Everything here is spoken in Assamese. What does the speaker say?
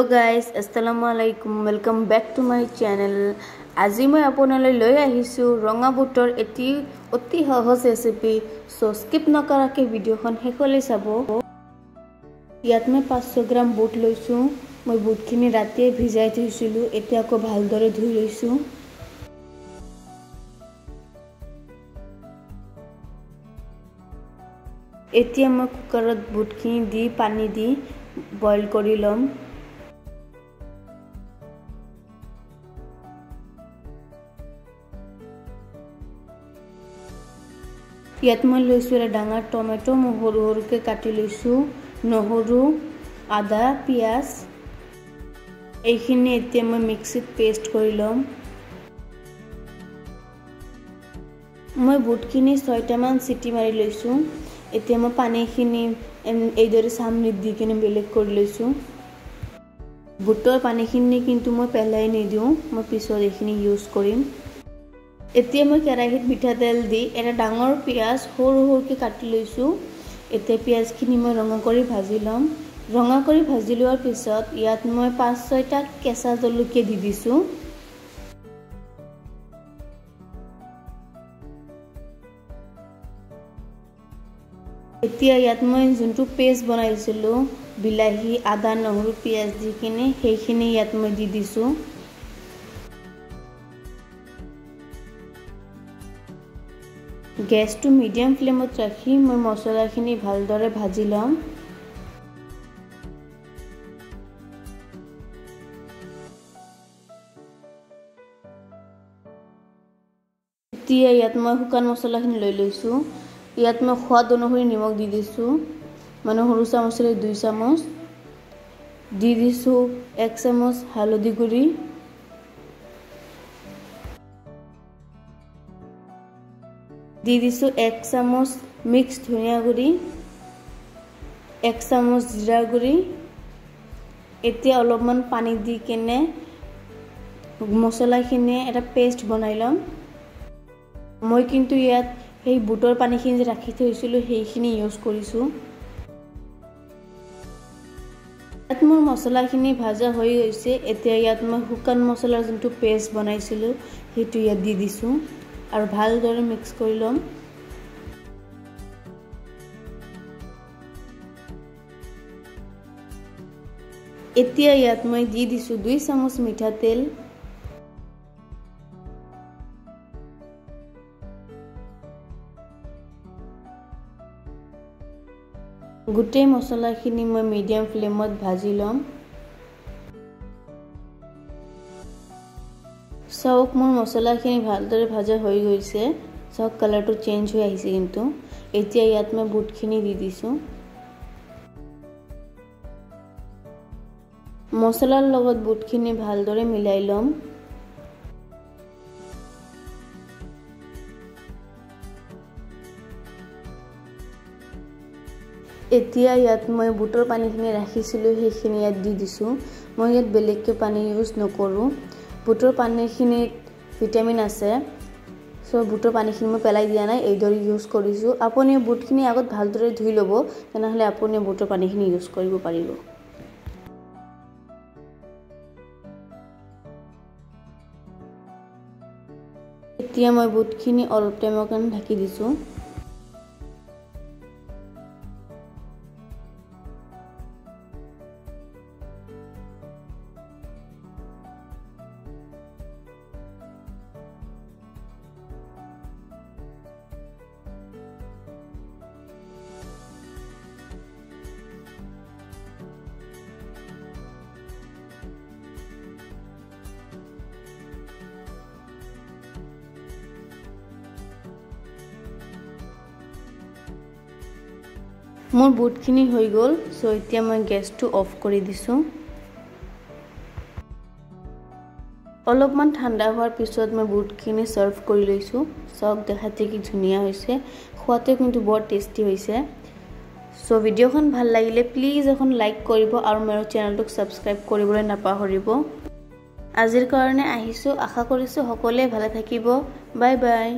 हेलो गाइस अस्सलामु अलैकुम welcome back to my channel. আজি মই আপোনালৈ লৈ আহিছো ৰঙা বুটৰ এটি অতি সহজ ৰেচিপি। সো স্কিপ নকৰাকৈ ভিডিওখন শেষলৈ চাব। ইয়াত মই 500 গ্ৰাম বুট লৈছো। মই বুটখিনি ৰাতিয়ে ভিজাই থৈছিলো, এতিয়া আকৌ ভালদৰে ধুই লৈছো। এতিয়া মই কুকাৰত বুটখিনি দি পানী দি বইল কৰি লম। ইয়াত মই লৈছো এটা ডাঙৰ টমেটো, মই সৰু সৰুকৈ কাটি লৈছো। নহৰু, আদা, পিয়াজ এইখিনি এতিয়া মই মিক্সিত পেষ্ট কৰি লম। মই বুটখিনি 6টা মান সিটি মাৰি লৈছো। এতিয়া মই পানীখিনি এইদৰে চামনিত দি কিনে বেলেগ কৰি লৈছো। বুটৰ পানীখিনি কিন্তু মই পেলাই নিদিওঁ, মই পিছত এইখিনি ইউজ কৰিম। এতিয়া মই কেৰাহীত মিঠা তেল দি এটা ডাঙৰ পিয়াজ সৰু সৰুকৈ কাটি লৈছো। এতিয়া পিয়াজখিনি মই ৰঙা কৰি ভাজি লম। ৰঙা কৰি ভাজি লোৱাৰ পিছত ইয়াত মই 5-6টা কেঁচা জলকীয়া দি দিছো। এতিয়া ইয়াত মই যোনটো পেষ্ট বনাইছিলো বিলাহী, আদা, নহৰু, পিয়াজ দি কিনে সেইখিনি ইয়াত মই দি দিছো। গেছটো মিডিয়াম ফ্লেমত ৰাখি মই মছলাখিনি ভালদৰে ভাজি লম। এতিয়া ইয়াত মই শুকান মছলাখিনি লৈ লৈছো। ইয়াত মই সোৱাদ অনুসৰি নিমখ দি দিছো, মানে সৰু চামুচেৰে 2 চামুচ দি দিছো। 1 চামুচ হালধি গুড়ি, দি দিছো 1 চামুচ মিক্স ধনিয়া গুড়ি, 1 চামুচ জিৰা গুড়ি। এতিয়া অলপমান পানী দি কিনে মছলাখিনি এটা পেষ্ট বনাই লম। মই কিন্তু ইয়াত সেই বুটৰ পানীখিনি যে ৰাখি থৈছিলো সেইখিনি ইউজ কৰিছো। ইয়াত মোৰ মছলাখিনি ভাজা হৈ গৈছে। এতিয়া ইয়াত মই শুকান মছলাৰ যোনটো পেষ্ট বনাইছিলো সেইটো ইয়াত দি দিছো আৰু ভালদৰে মিক্স কৰি লম। এতিয়া ইয়াত মই দি দিছো 2 চামুচ মিঠা তেল। গোটেই মছলাখিনি মই মিডিয়াম ফ্লেমত ভাজি লম। চাওক মোৰ মছলাখিনি ভালদৰে ভাজা হৈ গৈছে। চাওক কালাৰটো চেঞ্জ হৈ আহিছে কিন্তু। এতিয়া ইয়াত মই বুটখিনি দি দিছো। মছলাৰ লগত বুটখিনি ভালদৰে মিলাই লম। এতিয়া ইয়াত মই বুটৰ পানীখিনি ৰাখিছিলো সেইখিনি ইয়াত দি দিছো। মই ইয়াত বেলেগকৈ পানী ইউজ নকৰো। বুটৰ পানীখিনিত ভিটামিন আছে, সো বুটৰ পানীখিনি মই পেলাই দিয়া নাই, এইদৰে ইউজ কৰিছো। আপুনি বুটখিনি আগত ভালদৰে ধুই ল'ব, তেনেহ'লে আপুনি বুটৰ পানীখিনি ইউজ কৰিব পাৰিব। এতিয়া মই বুটখিনি অলপ টাইমৰ কাৰণে ঢাকি দিছো। মোৰ বুটখিনি হৈ গ'ল, সো এতিয়া মই গেছটো অফ কৰি দিছো। অলপমান ঠাণ্ডা হোৱাৰ পিছত মই বুটখিনি সাৰ্ভ কৰি লৈছো। চাওক দেখাতে কি ধুনীয়া হৈছে, খোৱাতে কিন্তু বৰ টেষ্টি হৈছে। সো ভিডিওখন ভাল লাগিলে প্লিজ এখন লাইক কৰিব আৰু মোৰ চেনেলটোক সাবস্ক্ৰাইব কৰিবলৈ নাপাহৰিব। আজিৰ কাৰণে আহিছো, আশা কৰিছো সকলোৱে ভালে থাকিব। Bye bye.